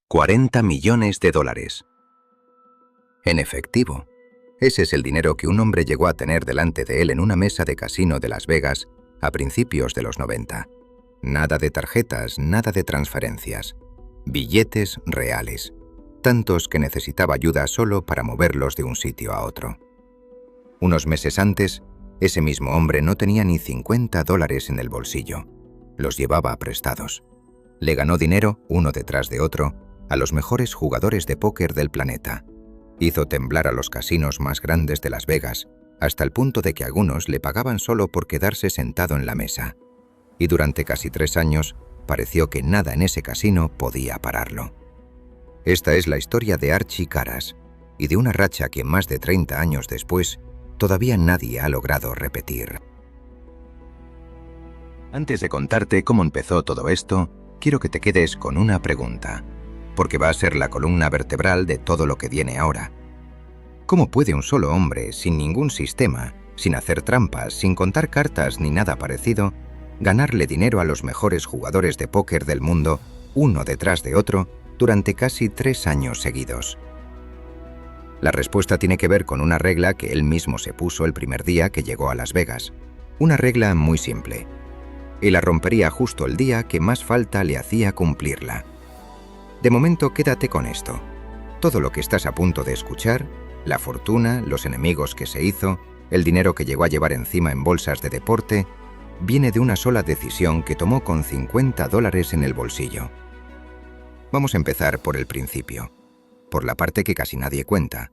40 millones de dólares. En efectivo. Ese es el dinero que un hombre llegó a tener delante de él en una mesa de casino de Las Vegas a principios de los 90. Nada de tarjetas, nada de transferencias. Billetes reales. Tantos que necesitaba ayuda solo para moverlos de un sitio a otro. Unos meses antes, ese mismo hombre no tenía ni 50 dólares en el bolsillo. Los llevaba prestados. Le ganó dinero, uno detrás de otro, a los mejores jugadores de póker del planeta. Hizo temblar a los casinos más grandes de Las Vegas, hasta el punto de que algunos le pagaban solo por quedarse sentado en la mesa. Y durante casi 3 años, pareció que nada en ese casino podía pararlo. Esta es la historia de Archie Caras, y de una racha que más de 30 años después, todavía nadie ha logrado repetir. Antes de contarte cómo empezó todo esto, quiero que te quedes con una pregunta, porque va a ser la columna vertebral de todo lo que viene ahora. ¿Cómo puede un solo hombre, sin ningún sistema, sin hacer trampas, sin contar cartas ni nada parecido, ganarle dinero a los mejores jugadores de póker del mundo, uno detrás de otro, durante casi 3 años seguidos? La respuesta tiene que ver con una regla que él mismo se puso el primer día que llegó a Las Vegas. Una regla muy simple. Y la rompería justo el día que más falta le hacía cumplirla. De momento, quédate con esto. Todo lo que estás a punto de escuchar, la fortuna, los enemigos que se hizo, el dinero que llegó a llevar encima en bolsas de deporte, viene de una sola decisión que tomó con 50 dólares en el bolsillo. Vamos a empezar por el principio, por la parte que casi nadie cuenta.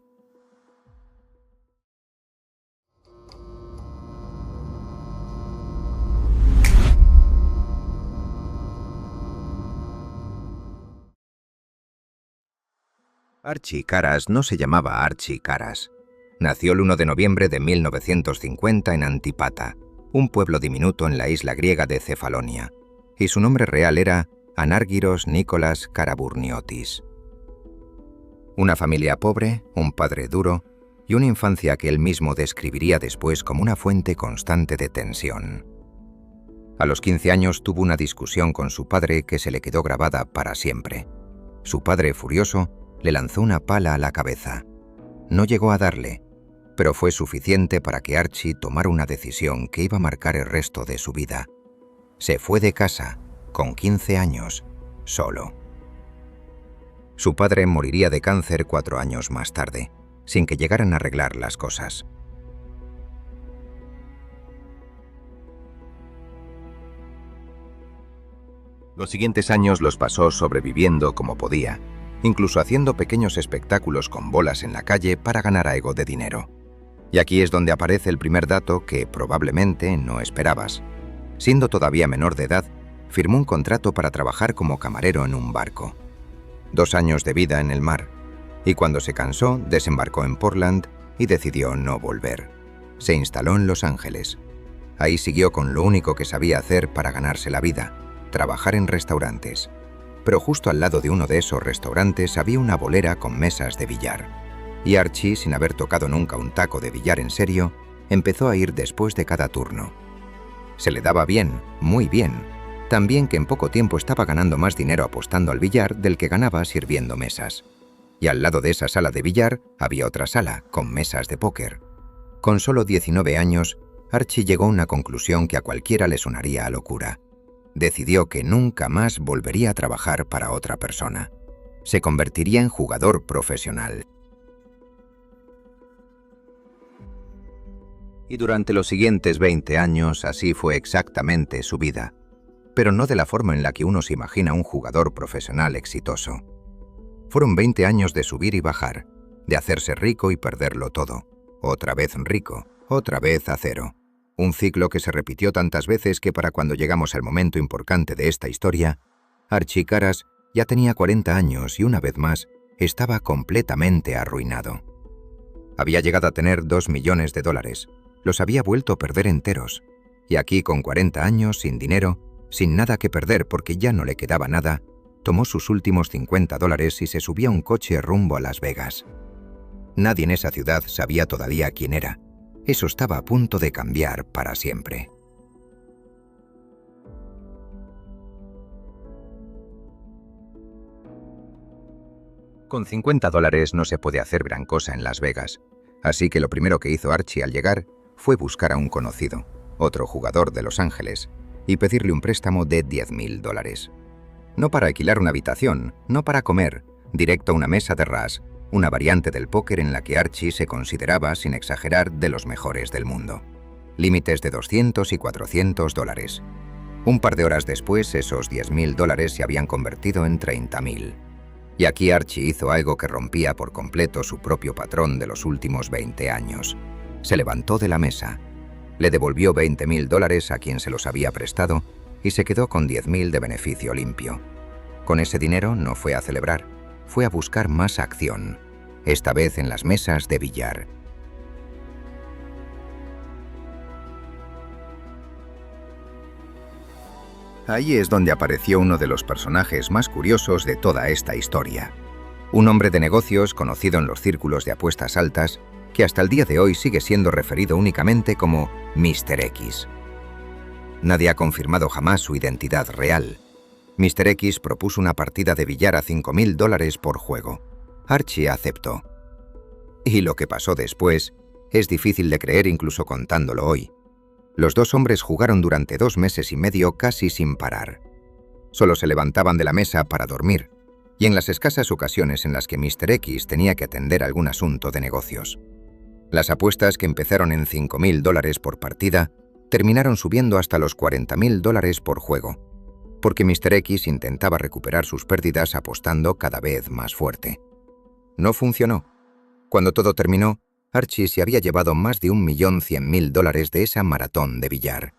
Archie Caras no se llamaba Archie Caras. Nació el 1 de noviembre de 1950 en Antipata, un pueblo diminuto en la isla griega de Cefalonia, y su nombre real era Anárgiros Nicholas Karaburniotis. Una familia pobre, un padre duro y una infancia que él mismo describiría después como una fuente constante de tensión. A los 15 años tuvo una discusión con su padre que se le quedó grabada para siempre. Su padre, furioso, le lanzó una pala a la cabeza. No llegó a darle, pero fue suficiente para que Archie tomara una decisión que iba a marcar el resto de su vida. Se fue de casa, con 15 años, solo. Su padre moriría de cáncer 4 años más tarde, sin que llegaran a arreglar las cosas. Los siguientes años los pasó sobreviviendo como podía, incluso haciendo pequeños espectáculos con bolas en la calle para ganar algo de dinero. Y aquí es donde aparece el primer dato que probablemente no esperabas. Siendo todavía menor de edad, firmó un contrato para trabajar como camarero en un barco. 2 años de vida en el mar, y cuando se cansó, desembarcó en Portland y decidió no volver. Se instaló en Los Ángeles. Ahí siguió con lo único que sabía hacer para ganarse la vida, trabajar en restaurantes. Pero justo al lado de uno de esos restaurantes había una bolera con mesas de billar. Y Archie, sin haber tocado nunca un taco de billar en serio, empezó a ir después de cada turno. Se le daba bien, muy bien. Tan bien que en poco tiempo estaba ganando más dinero apostando al billar del que ganaba sirviendo mesas. Y al lado de esa sala de billar había otra sala, con mesas de póker. Con solo 19 años, Archie llegó a una conclusión que a cualquiera le sonaría a locura. Decidió que nunca más volvería a trabajar para otra persona. Se convertiría en jugador profesional. Y durante los siguientes 20 años así fue exactamente su vida, pero no de la forma en la que uno se imagina un jugador profesional exitoso. Fueron 20 años de subir y bajar, de hacerse rico y perderlo todo, otra vez rico, otra vez a cero. Un ciclo que se repitió tantas veces que para cuando llegamos al momento importante de esta historia, Archie Caras ya tenía 40 años y una vez más estaba completamente arruinado. Había llegado a tener 2 millones de dólares, los había vuelto a perder enteros, y aquí con 40 años, sin dinero, sin nada que perder porque ya no le quedaba nada, tomó sus últimos 50 dólares y se subió a un coche rumbo a Las Vegas. Nadie en esa ciudad sabía todavía quién era. Eso estaba a punto de cambiar para siempre. Con $50 no se puede hacer gran cosa en Las Vegas, así que lo primero que hizo Archie al llegar fue buscar a un conocido, otro jugador de Los Ángeles, y pedirle un préstamo de $10,000. No para alquilar una habitación, no para comer, directo a una mesa de ras, una variante del póker en la que Archie se consideraba, sin exagerar, de los mejores del mundo. Límites de $200 y $400. Un par de horas después, esos $10,000 se habían convertido en $30,000. Y aquí Archie hizo algo que rompía por completo su propio patrón de los últimos 20 años. Se levantó de la mesa, le devolvió $20,000 a quien se los había prestado y se quedó con $10,000 de beneficio limpio. Con ese dinero no fue a celebrar, fue a buscar más acción, esta vez en las mesas de billar. Ahí es donde apareció uno de los personajes más curiosos de toda esta historia. Un hombre de negocios conocido en los círculos de apuestas altas, que hasta el día de hoy sigue siendo referido únicamente como Mr. X. Nadie ha confirmado jamás su identidad real. Mr. X propuso una partida de billar a $5,000 por juego. Archie aceptó. Y lo que pasó después es difícil de creer incluso contándolo hoy. Los dos hombres jugaron durante 2 meses y medio casi sin parar. Solo se levantaban de la mesa para dormir, y en las escasas ocasiones en las que Mr. X tenía que atender algún asunto de negocios. Las apuestas, que empezaron en $5,000 por partida, terminaron subiendo hasta los $40,000 por juego, porque Mr. X intentaba recuperar sus pérdidas apostando cada vez más fuerte. No funcionó. Cuando todo terminó, Archie se había llevado más de $1,100,000 de esa maratón de billar.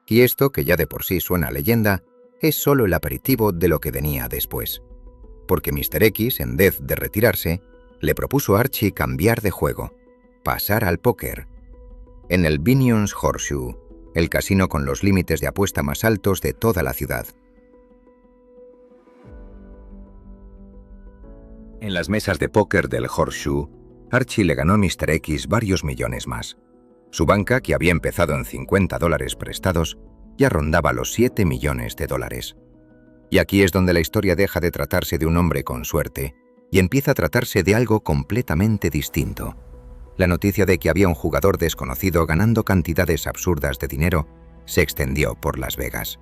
Y esto, que ya de por sí suena a leyenda, es solo el aperitivo de lo que venía después. Porque Mr. X, en vez de retirarse, le propuso a Archie cambiar de juego, pasar al póker. En el Binion's Horseshoe, el casino con los límites de apuesta más altos de toda la ciudad. En las mesas de póker del Horseshoe, Archie le ganó a Mr. X varios millones más. Su banca, que había empezado en $50 prestados, ya rondaba los $7 millones. Y aquí es donde la historia deja de tratarse de un hombre con suerte y empieza a tratarse de algo completamente distinto. La noticia de que había un jugador desconocido ganando cantidades absurdas de dinero se extendió por Las Vegas.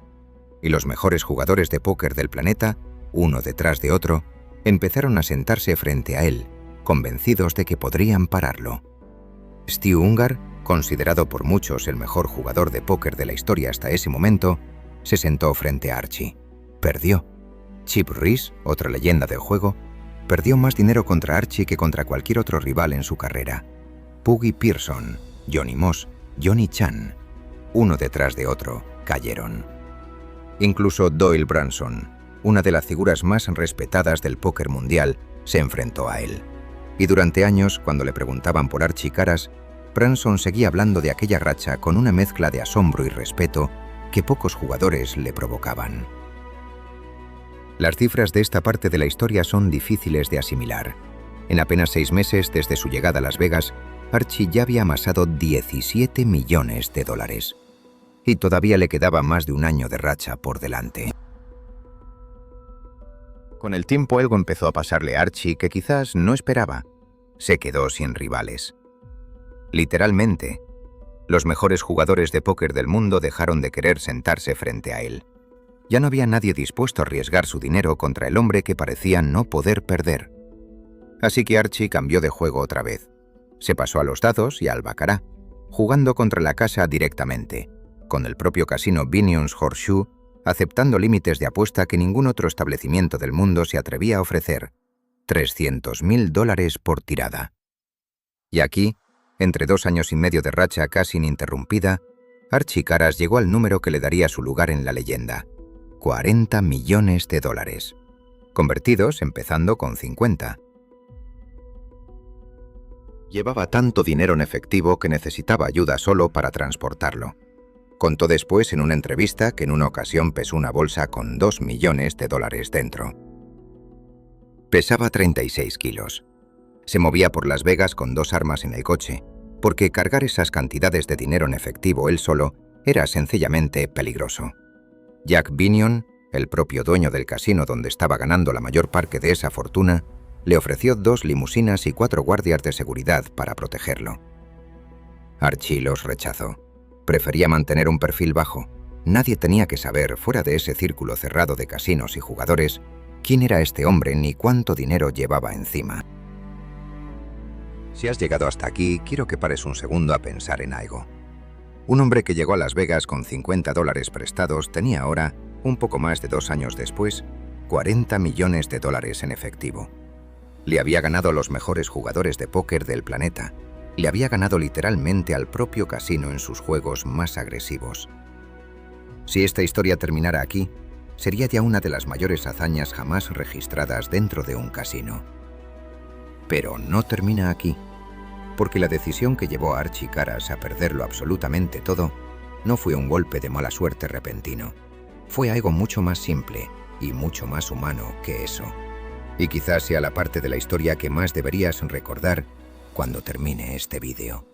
Y los mejores jugadores de póker del planeta, uno detrás de otro, empezaron a sentarse frente a él, convencidos de que podrían pararlo. Stu Ungar, considerado por muchos el mejor jugador de póker de la historia hasta ese momento, se sentó frente a Archie. Perdió. Chip Reese, otra leyenda del juego, perdió más dinero contra Archie que contra cualquier otro rival en su carrera. Puggy Pearson, Johnny Moss, Johnny Chan, uno detrás de otro, cayeron. Incluso Doyle Branson, una de las figuras más respetadas del póker mundial, se enfrentó a él. Y durante años, cuando le preguntaban por Archie Caras, Branson seguía hablando de aquella racha con una mezcla de asombro y respeto que pocos jugadores le provocaban. Las cifras de esta parte de la historia son difíciles de asimilar. En apenas 6 meses desde su llegada a Las Vegas, Archie ya había amasado $17 millones. Y todavía le quedaba más de un año de racha por delante. Con el tiempo algo empezó a pasarle a Archie que quizás no esperaba. Se quedó sin rivales. Literalmente, los mejores jugadores de póker del mundo dejaron de querer sentarse frente a él. Ya no había nadie dispuesto a arriesgar su dinero contra el hombre que parecía no poder perder. Así que Archie cambió de juego otra vez. Se pasó a los dados y al baccarat, jugando contra la casa directamente, con el propio casino Binion's Horseshoe, aceptando límites de apuesta que ningún otro establecimiento del mundo se atrevía a ofrecer, $300,000 por tirada. Y aquí, entre 2 años y medio de racha casi ininterrumpida, Archie Caras llegó al número que le daría su lugar en la leyenda, $40 millones, convertidos empezando con 50. Llevaba tanto dinero en efectivo que necesitaba ayuda solo para transportarlo. Contó después en una entrevista que en una ocasión pesó una bolsa con $2 millones dentro. Pesaba 36 kilos. Se movía por Las Vegas con 2 armas en el coche, porque cargar esas cantidades de dinero en efectivo él solo era sencillamente peligroso. Jack Binion, el propio dueño del casino donde estaba ganando la mayor parte de esa fortuna, Le ofreció 2 limusinas y 4 guardias de seguridad para protegerlo. Archie los rechazó. Prefería mantener un perfil bajo. Nadie tenía que saber, fuera de ese círculo cerrado de casinos y jugadores, quién era este hombre ni cuánto dinero llevaba encima. Si has llegado hasta aquí, quiero que pares un segundo a pensar en algo. Un hombre que llegó a Las Vegas con $50 prestados tenía ahora, un poco más de 2 años después, $40 millones en efectivo. Le había ganado a los mejores jugadores de póker del planeta. Le había ganado literalmente al propio casino en sus juegos más agresivos. Si esta historia terminara aquí, sería ya una de las mayores hazañas jamás registradas dentro de un casino. Pero no termina aquí, porque la decisión que llevó a Archie Caras a perderlo absolutamente todo no fue un golpe de mala suerte repentino. Fue algo mucho más simple y mucho más humano que eso. Y quizás sea la parte de la historia que más deberías recordar cuando termine este vídeo.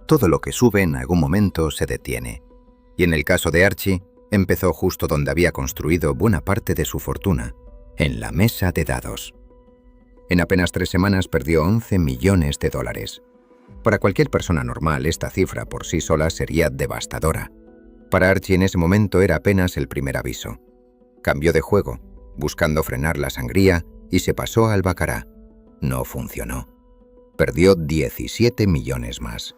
Todo lo que sube en algún momento se detiene. Y en el caso de Archie, empezó justo donde había construido buena parte de su fortuna, en la mesa de dados. En apenas 3 semanas perdió $11 millones. Para cualquier persona normal, esta cifra por sí sola sería devastadora. Para Archie en ese momento era apenas el primer aviso. Cambió de juego, buscando frenar la sangría, y se pasó al baccarat. No funcionó. Perdió 17 millones más.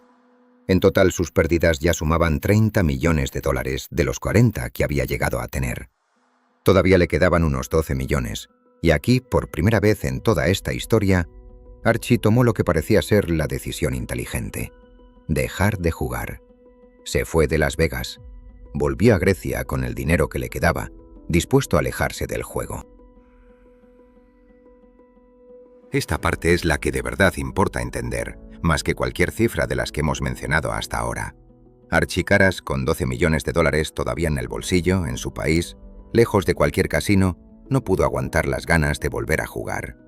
En total, sus pérdidas ya sumaban $30 millones de los 40 que había llegado a tener. Todavía le quedaban unos 12 millones, y aquí, por primera vez en toda esta historia, Archie tomó lo que parecía ser la decisión inteligente: dejar de jugar. Se fue de Las Vegas. Volvió a Grecia con el dinero que le quedaba, dispuesto a alejarse del juego. Esta parte es la que de verdad importa entender, más que cualquier cifra de las que hemos mencionado hasta ahora. Archie Caras, con $12 millones todavía en el bolsillo, en su país, lejos de cualquier casino, no pudo aguantar las ganas de volver a jugar.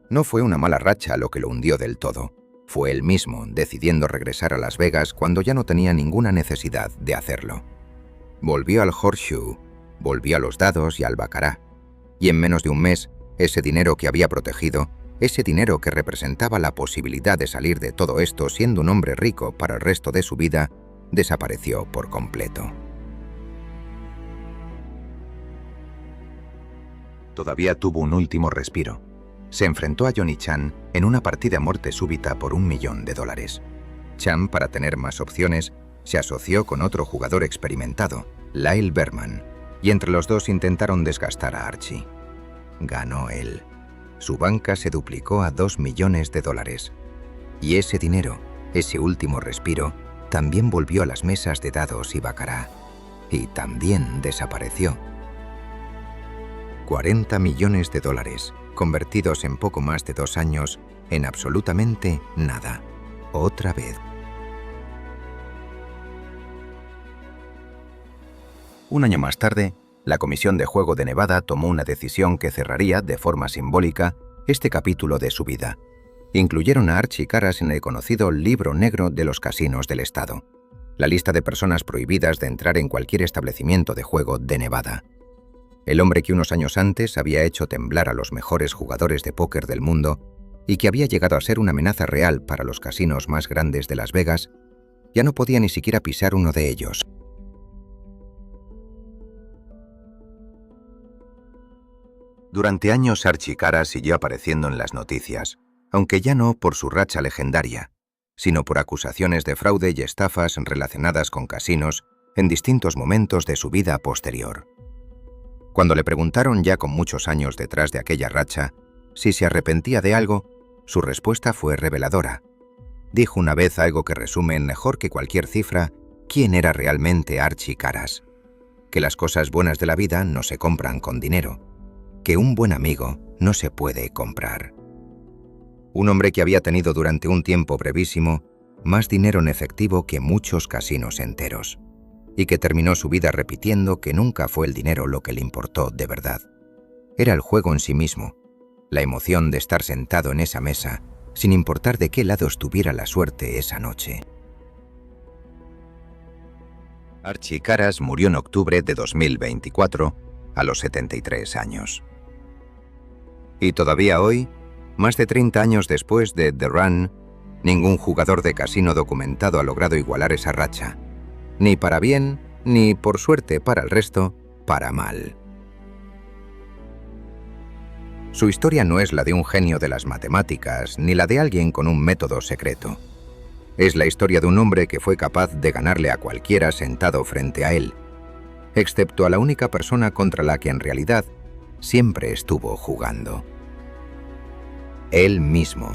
No fue una mala racha lo que lo hundió del todo. Fue él mismo decidiendo regresar a Las Vegas cuando ya no tenía ninguna necesidad de hacerlo. Volvió al Horseshoe, volvió a los dados y al baccarat. Y en menos de un mes, ese dinero que había protegido, ese dinero que representaba la posibilidad de salir de todo esto siendo un hombre rico para el resto de su vida, desapareció por completo. Todavía tuvo un último respiro. Se enfrentó a Johnny Chan en una partida a muerte súbita por $1 millón. Chan, para tener más opciones, se asoció con otro jugador experimentado, Lyle Berman, y entre los dos intentaron desgastar a Archie. Ganó él. Su banca se duplicó a $2 millones. Y ese dinero, ese último respiro, también volvió a las mesas de dados y baccarat. Y también desapareció. $40 millones, convertidos en poco más de 2 años en absolutamente nada. Otra vez. Un año más tarde, la Comisión de Juego de Nevada tomó una decisión que cerraría, de forma simbólica, este capítulo de su vida. Incluyeron a Archie Caras en el conocido Libro Negro de los Casinos del Estado, la lista de personas prohibidas de entrar en cualquier establecimiento de juego de Nevada. El hombre que unos años antes había hecho temblar a los mejores jugadores de póker del mundo y que había llegado a ser una amenaza real para los casinos más grandes de Las Vegas, ya no podía ni siquiera pisar uno de ellos. Durante años Archie Caras siguió apareciendo en las noticias, aunque ya no por su racha legendaria, sino por acusaciones de fraude y estafas relacionadas con casinos en distintos momentos de su vida posterior. Cuando le preguntaron, ya con muchos años detrás de aquella racha, si se arrepentía de algo, su respuesta fue reveladora. Dijo una vez algo que resume mejor que cualquier cifra quién era realmente Archie Caras: que las cosas buenas de la vida no se compran con dinero, que un buen amigo no se puede comprar. Un hombre que había tenido durante un tiempo brevísimo más dinero en efectivo que muchos casinos enteros, y que terminó su vida repitiendo que nunca fue el dinero lo que le importó de verdad. Era el juego en sí mismo, la emoción de estar sentado en esa mesa, sin importar de qué lado estuviera la suerte esa noche. Archie Caras murió en octubre de 2024 a los 73 años. Y todavía hoy, más de 30 años después de The Run, ningún jugador de casino documentado ha logrado igualar esa racha. Ni para bien, ni, por suerte para el resto, para mal. Su historia no es la de un genio de las matemáticas, ni la de alguien con un método secreto. Es la historia de un hombre que fue capaz de ganarle a cualquiera sentado frente a él, excepto a la única persona contra la que en realidad siempre estuvo jugando: él mismo.